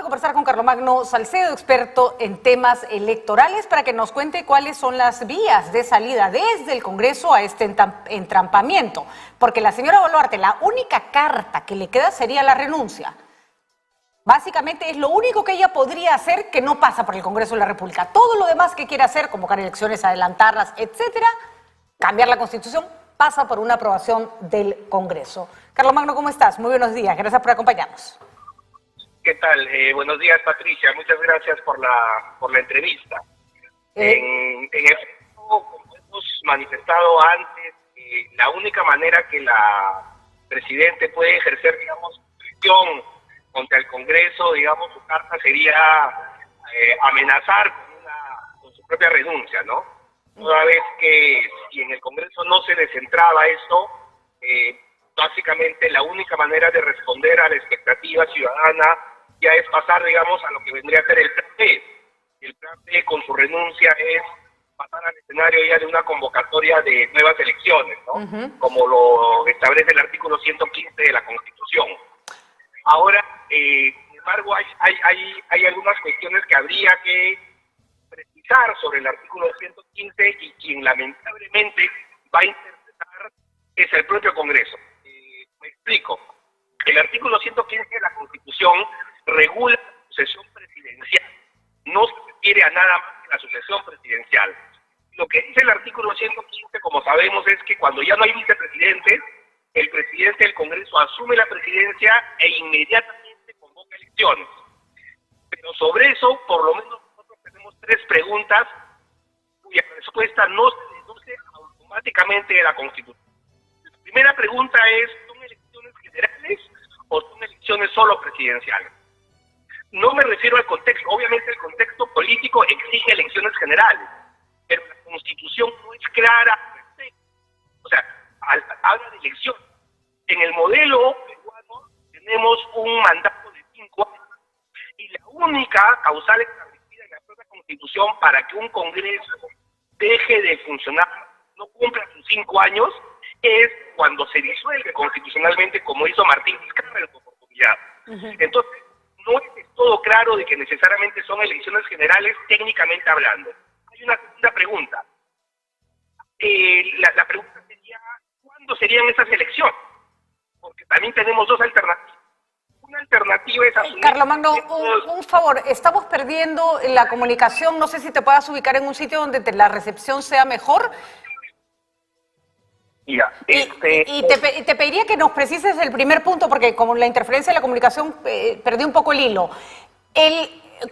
conversar con Carlomagno Salcedo, experto en temas electorales, para que nos cuente cuáles son las vías de salida desde el Congreso a este entrampamiento. Porque la señora Boluarte, la única carta que le queda sería la renuncia. Básicamente es lo único que ella podría hacer que no pasa por el Congreso de la República. Todo lo demás que quiere hacer, convocar elecciones, adelantarlas, etcétera, cambiar la Constitución, pasa por una aprobación del Congreso. Carlomagno, ¿cómo estás? Muy buenos días. Gracias por acompañarnos. ¿Qué tal? Buenos días, Patricia. Muchas gracias por la entrevista. En efecto, como hemos manifestado antes, la única manera que la Presidente puede ejercer, digamos, presión contra el Congreso, digamos, su carta sería amenazar con su propia renuncia, ¿no? Toda vez que si en el Congreso no se descentraba esto, básicamente la única manera de responder a la expectativa ciudadana ya es pasar, digamos, a lo que vendría a ser el plan B. El plan B con su renuncia es pasar al escenario ya de una convocatoria de nuevas elecciones, ¿no? Como lo establece el artículo 115 de la Constitución. Ahora, sin embargo, hay algunas cuestiones que habría que precisar sobre el artículo 115 y quien lamentablemente va a interpretar es el propio Congreso. Me explico. El artículo 115 de la Constitución regula la sucesión presidencial. No se refiere a nada más que la sucesión presidencial. Lo que dice el artículo 115, como sabemos, es que cuando ya no hay vicepresidente, el presidente del Congreso asume la presidencia e inmediatamente convoca elecciones. Pero sobre eso, por lo menos nosotros tenemos tres preguntas cuya respuesta no se deduce automáticamente de la Constitución. La primera pregunta es, ¿son elecciones generales o son elecciones solo presidenciales? No me refiero al contexto. Obviamente el contexto político exige elecciones generales, pero la Constitución no es clara. O sea, habla de elecciones. En el modelo peruano tenemos un mandato de 5 años y la única causal establecida en la propia Constitución para que un Congreso deje de funcionar, no cumpla sus 5 años, es cuando se disuelve constitucionalmente, como hizo Martín Vizcarra en su oportunidad. Entonces, no es todo claro de que necesariamente son elecciones generales técnicamente hablando. Hay una segunda pregunta. La pregunta sería, ¿cuándo serían esas elecciones? Porque también tenemos dos alternativas. Una alternativa es asumir... Carlomagno, un favor, estamos perdiendo la comunicación, no sé si te puedas ubicar en un sitio donde la recepción sea mejor. Ya, y te pediría que nos precises el primer punto, porque como la interferencia de la comunicación perdí un poco el hilo.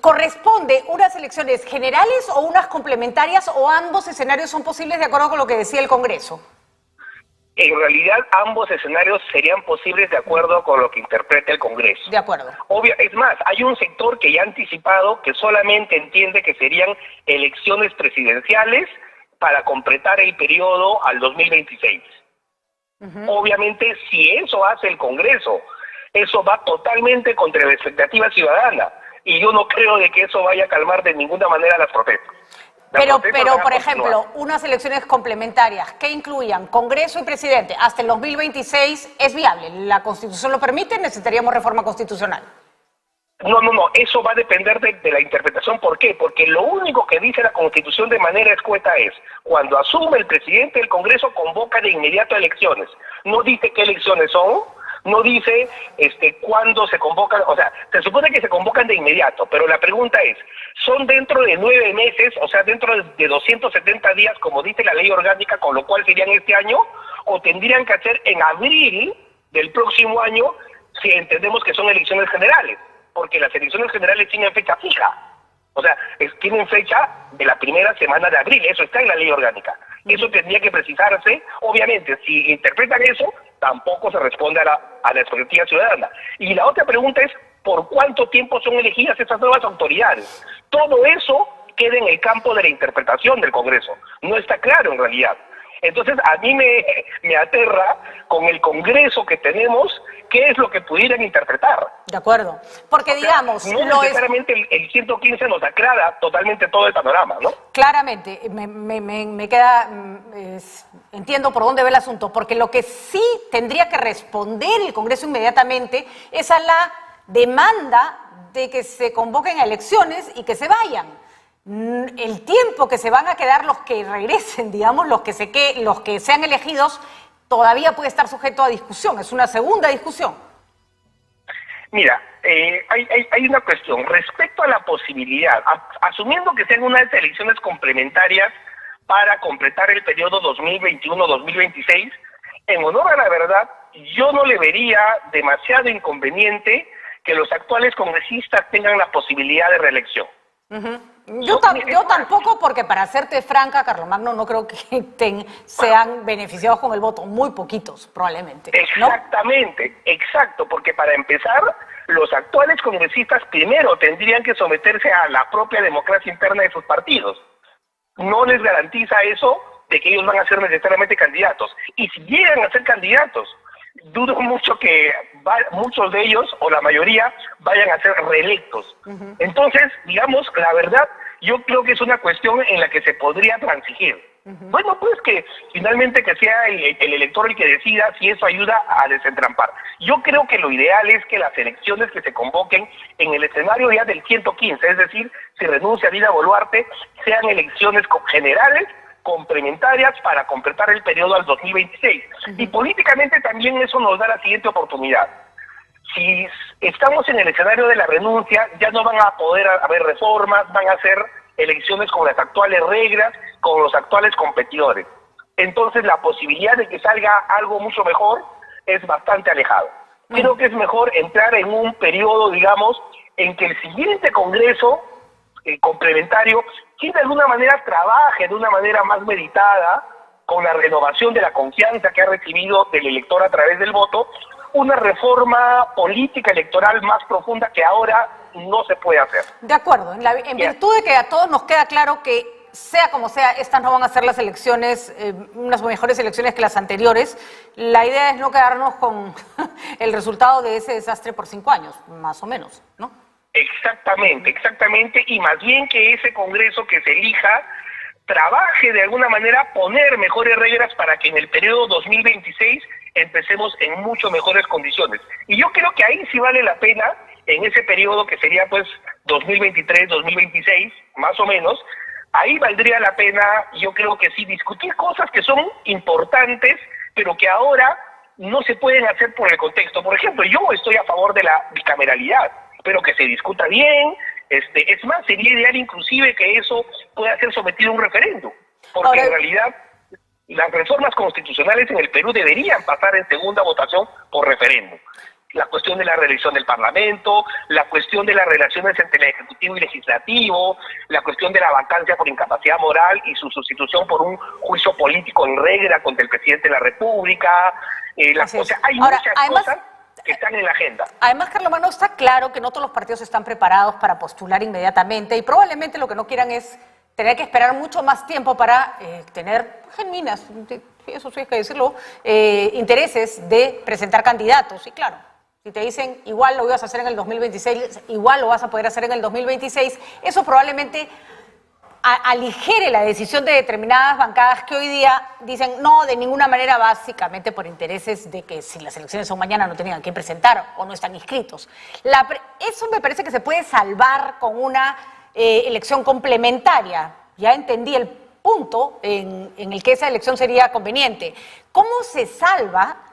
¿Corresponde unas elecciones generales o unas complementarias o ambos escenarios son posibles de acuerdo con lo que decía el Congreso? En realidad, ambos escenarios serían posibles de acuerdo con lo que interpreta el Congreso. De acuerdo. Es más, hay un sector que ya ha anticipado que solamente entiende que serían elecciones presidenciales para completar el periodo al 2026. Obviamente, si eso hace el Congreso, eso va totalmente contra la expectativa ciudadana. Y yo no creo de que eso vaya a calmar de ninguna manera las protestas. Pero por ejemplo, unas elecciones complementarias que incluyan Congreso y Presidente hasta el 2026 es viable. ¿La Constitución lo permite? ¿Necesitaríamos reforma constitucional? No, eso va a depender de la interpretación. ¿Por qué? Porque lo único que dice la Constitución de manera escueta es, cuando asume el presidente del Congreso, convoca de inmediato elecciones. No dice qué elecciones son, no dice cuándo se convocan, o sea, se supone que se convocan de inmediato, pero la pregunta es, ¿son dentro de 9 meses, o sea, dentro de 270 días, como dice la ley orgánica, con lo cual serían este año, o tendrían que hacer en abril del próximo año, si entendemos que son elecciones generales? Porque las elecciones generales tienen fecha fija. O sea, tienen fecha de la primera semana de abril. Eso está en la ley orgánica. Eso tendría que precisarse. Obviamente, si interpretan eso, tampoco se responde a la expectativa ciudadana. Y la otra pregunta es, ¿por cuánto tiempo son elegidas estas nuevas autoridades? Todo eso queda en el campo de la interpretación del Congreso. No está claro en realidad. Entonces, a mí me aterra con el Congreso que tenemos, qué es lo que pudieran interpretar. De acuerdo. Porque, digamos... No necesariamente el 115 nos aclara totalmente todo el panorama, ¿no? Claramente, me queda... entiendo por dónde va el asunto, porque lo que sí tendría que responder el Congreso inmediatamente es a la demanda de que se convoquen a elecciones y que se vayan. El tiempo que se van a quedar los que regresen, digamos, los que sean elegidos, todavía puede estar sujeto a discusión. Es una segunda discusión. Mira, hay una cuestión. Respecto a la posibilidad, asumiendo que sean unas elecciones complementarias para completar el periodo 2021-2026, en honor a la verdad, yo no le vería demasiado inconveniente que los actuales congresistas tengan la posibilidad de reelección. Yo tampoco, porque para serte franca, Carlomagno, no creo que sean beneficiados con el voto, muy poquitos probablemente, ¿no? Exactamente, exacto, porque para empezar, los actuales congresistas primero tendrían que someterse a la propia democracia interna de sus partidos. No les garantiza eso de que ellos van a ser necesariamente candidatos. Y si llegan a ser candidatos, dudo mucho que muchos de ellos, o la mayoría, vayan a ser reelectos. Entonces, digamos, la verdad, yo creo que es una cuestión en la que se podría transigir. Bueno, pues que finalmente que sea el elector el que decida si eso ayuda a desentrampar. Yo creo que lo ideal es que las elecciones que se convoquen en el escenario ya del 115, es decir, si renuncia a Dina Boluarte, sean elecciones generales, complementarias para completar el periodo al 2026. Y políticamente también eso nos da la siguiente oportunidad. Si estamos en el escenario de la renuncia, ya no van a poder haber reformas, van a ser elecciones con las actuales reglas, con los actuales competidores. Entonces la posibilidad de que salga algo mucho mejor es bastante alejado. Creo que es mejor entrar en un periodo, digamos, en que el siguiente Congreso complementario, que de alguna manera trabaje de una manera más meditada, con la renovación de la confianza que ha recibido del elector a través del voto, una reforma política electoral más profunda que ahora no se puede hacer. De acuerdo, en virtud de que a todos nos queda claro que, sea como sea, estas no van a ser las elecciones, unas mejores elecciones que las anteriores, la idea es no quedarnos con el resultado de ese desastre por 5 años, más o menos, ¿no? Exactamente, y más bien que ese Congreso que se elija trabaje de alguna manera poner mejores reglas para que en el periodo 2026 empecemos en mucho mejores condiciones. Y yo creo que ahí sí vale la pena, en ese periodo que sería pues 2023-2026, más o menos, ahí valdría la pena, yo creo que sí, discutir cosas que son importantes, pero que ahora no se pueden hacer por el contexto. Por ejemplo, yo estoy a favor de la bicameralidad, pero que se discuta bien. Es más, sería ideal inclusive que eso pueda ser sometido a un referéndum, porque ahora, en realidad las reformas constitucionales en el Perú deberían pasar en segunda votación por referéndum. La cuestión de la reelección del Parlamento, la cuestión de las relaciones entre el Ejecutivo y Legislativo, la cuestión de la vacancia por incapacidad moral y su sustitución por un juicio político en regla contra el presidente de la República. Hay muchas cosas que están en la agenda. Además, Carlomagno, está claro que no todos los partidos están preparados para postular inmediatamente y probablemente lo que no quieran es tener que esperar mucho más tiempo para tener genuinas, eso sí hay que decirlo, intereses de presentar candidatos. Y claro, si te dicen igual lo ibas a hacer en el 2026, igual lo vas a poder hacer en el 2026, eso probablemente aligere la decisión de determinadas bancadas que hoy día dicen no, de ninguna manera, básicamente por intereses de que si las elecciones son mañana no tenían que presentar o no están inscritos. Eso me parece que se puede salvar con una elección complementaria. Ya entendí el punto en el que esa elección sería conveniente. ¿Cómo se salva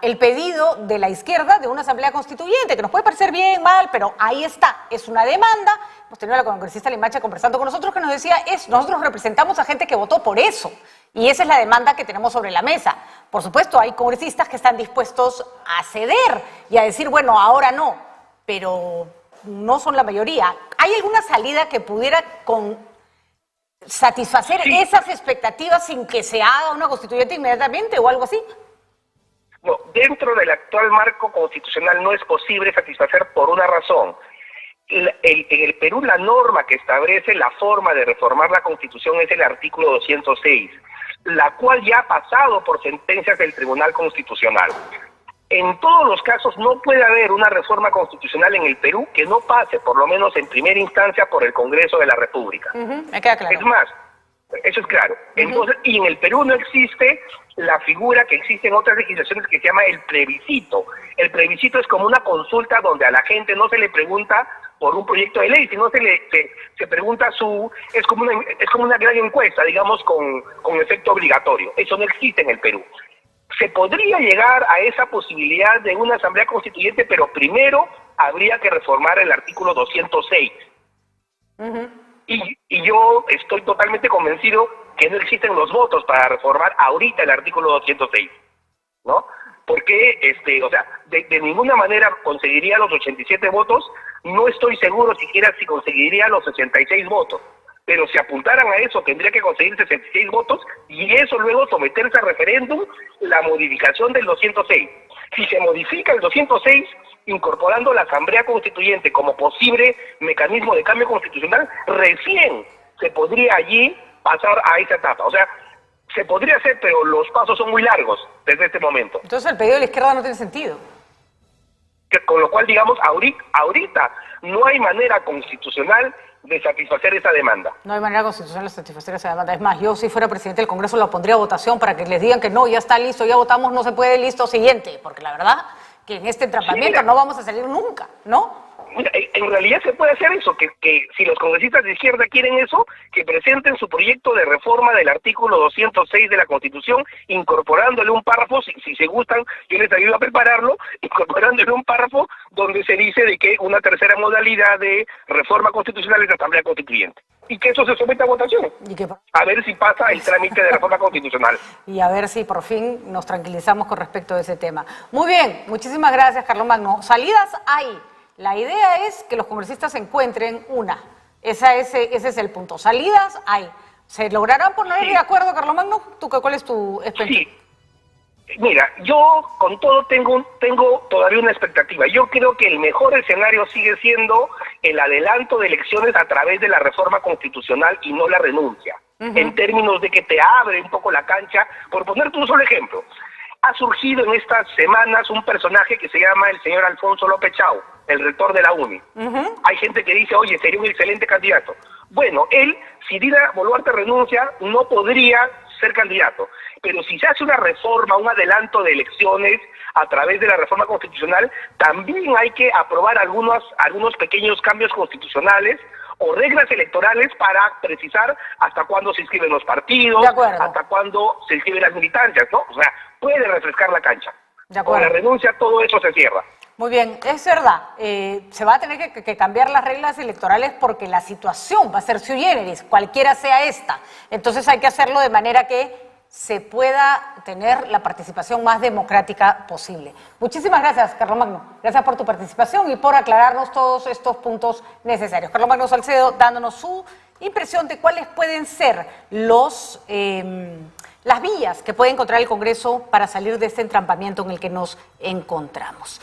el pedido de la izquierda de una asamblea constituyente? Que nos puede parecer bien, mal, pero ahí está, es una demanda. Hemos tenido a la congresista Limache conversando con nosotros que nos decía, nosotros representamos a gente que votó por eso, y esa es la demanda que tenemos sobre la mesa. Por supuesto, hay congresistas que están dispuestos a ceder y a decir, bueno, ahora no, pero no son la mayoría. ¿Hay alguna salida que pudiera satisfacer esas expectativas sin que se haga una constituyente inmediatamente o algo así? No, dentro del actual marco constitucional no es posible satisfacer por una razón. En el Perú la norma que establece la forma de reformar la Constitución es el artículo 206, la cual ya ha pasado por sentencias del Tribunal Constitucional. En todos los casos no puede haber una reforma constitucional en el Perú que no pase, por lo menos en primera instancia, por el Congreso de la República. Me queda claro. Es más, Eso es claro. Entonces, y en el Perú no existe la figura que existe en otras legislaciones que se llama el plebiscito. El plebiscito es como una consulta donde a la gente no se le pregunta por un proyecto de ley, sino se pregunta es como una gran encuesta, digamos, con efecto obligatorio. Eso no existe en el Perú. Se podría llegar a esa posibilidad de una asamblea constituyente, pero primero habría que reformar el artículo 206. Y yo estoy totalmente convencido que no existen los votos para reformar ahorita el artículo 206, ¿no? Porque, o sea, de ninguna manera conseguiría los 87 votos, no estoy seguro siquiera si conseguiría los 66 votos, pero si apuntaran a eso tendría que conseguir 66 votos y eso luego someterse a referéndum la modificación del 206. Si se modifica el 206, incorporando la Asamblea Constituyente como posible mecanismo de cambio constitucional, recién se podría allí pasar a esa etapa. O sea, se podría hacer, pero los pasos son muy largos desde este momento. Entonces el pedido de la izquierda no tiene sentido. Con lo cual, digamos, ahorita no hay manera constitucional de satisfacer esa demanda. No hay manera constitucional de satisfacer esa demanda. Es más, yo si fuera presidente del Congreso lo pondría a votación para que les digan que no, ya está listo, ya votamos, no se puede, listo, siguiente. Porque la verdad que en este entrampamiento no vamos a salir nunca, ¿no? En realidad se puede hacer eso, que si los congresistas de izquierda quieren eso, que presenten su proyecto de reforma del artículo 206 de la Constitución, incorporándole un párrafo, si se gustan, yo les ayudo a prepararlo, incorporándole un párrafo donde se dice de que una tercera modalidad de reforma constitucional es la Asamblea Constituyente. Y que eso se someta a votación. A ver si pasa el trámite de reforma constitucional. Y a ver si por fin nos tranquilizamos con respecto a ese tema. Muy bien, muchísimas gracias, Carlomagno. Salidas hay. La idea es que los congresistas encuentren una. Ese es el punto. Salidas hay. ¿Se lograrán poner de acuerdo, Carlomagno? ¿Cuál es tu expectativa? Sí. Mira, yo con todo tengo todavía una expectativa. Yo creo que el mejor escenario sigue siendo el adelanto de elecciones a través de la reforma constitucional y no la renuncia. En términos de que te abre un poco la cancha. Por ponerte un solo ejemplo, ha surgido en estas semanas un personaje que se llama el señor Alfonso López Chau, el rector de la UNI. Hay gente que dice, oye, sería un excelente candidato. Bueno, él, si Dina Boluarte renuncia, no podría ser candidato. Pero si se hace una reforma, un adelanto de elecciones a través de la reforma constitucional, también hay que aprobar algunos pequeños cambios constitucionales o reglas electorales para precisar hasta cuándo se inscriben los partidos, hasta cuándo se inscriben las militancias, ¿no? O sea, puede refrescar la cancha. Con la renuncia todo eso se cierra. Muy bien, es verdad, se va a tener que cambiar las reglas electorales porque la situación va a ser sui generis, cualquiera sea esta. Entonces hay que hacerlo de manera que se pueda tener la participación más democrática posible. Muchísimas gracias, Carlomagno. Gracias por tu participación y por aclararnos todos estos puntos necesarios. Carlomagno Salcedo dándonos su impresión de cuáles pueden ser las vías que puede encontrar el Congreso para salir de este entrampamiento en el que nos encontramos.